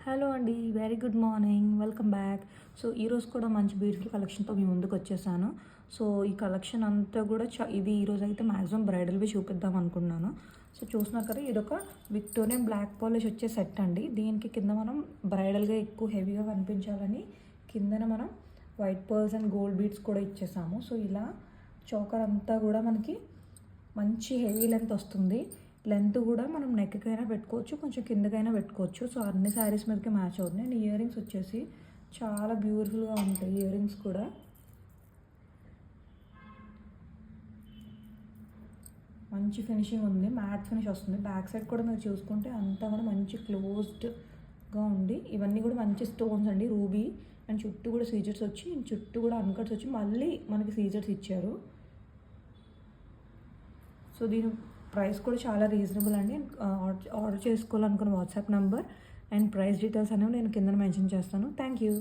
Hello అండి. Very good morning. Welcome back. So, ఈరోజు కూడా మంచి బ్యూటిఫుల్ కలెక్షన్‌తో మీ ముందుకు వచ్చేసాను. సో, ఈ కలెక్షన్ అంతా కూడా ఇది ఈరోజైతే మాక్సిమం బ్రైడల్‌వి చూపిద్దాం అనుకున్నాను. సో, చూస్తున్నారు కదా, ఇదొక విక్టోరియన్ బ్లాక్ పాలిష్ వచ్చే సెట్ అండి. దీనికి కింద మనం బ్రైడల్‌గా ఎక్కువ హెవీగా కనిపించాలని కిందన మనం white pearls and gold beads కూడా ఇచ్చేసాము. సో, ఇలా చోకర్ అంతా కూడా మనకి మంచి హెవీ లెంత్ వస్తుంది. లెంత్ కూడా మనం నెక్కైనా పెట్టుకోవచ్చు, కొంచెం కిందకైనా పెట్టుకోవచ్చు. సో, అన్ని శారీస్ మీదకి మ్యాచ్ అవుతుంది. అండ్ ఇయర్ రింగ్స్ వచ్చేసి చాలా బ్యూటిఫుల్గా ఉంటాయి. ఇయర్ రింగ్స్ కూడా మంచి ఫినిషింగ్ ఉంది, మ్యాట్ ఫినిష్ వస్తుంది. బ్యాక్ సైడ్ కూడా మీరు చూసుకుంటే అంతా కూడా మంచి క్లోజ్డ్గా ఉంది. ఇవన్నీ కూడా మంచి స్టోన్స్ అండి, రూబీ. అండ్ చుట్టూ కూడా సీజర్స్ వచ్చి, చుట్టూ కూడా అన్కట్స్ వచ్చి మళ్ళీ మనకి సీజర్స్ ఇచ్చారు. సో, దీని ప్రైస్ కూడా చాలా రీజనబుల్ అండి. ఆర్డర్ చేసుకోవాలనుకున్న WhatsApp number and price details అనేవి నేను కింద మెన్షన్ చేస్తాను. Thank you.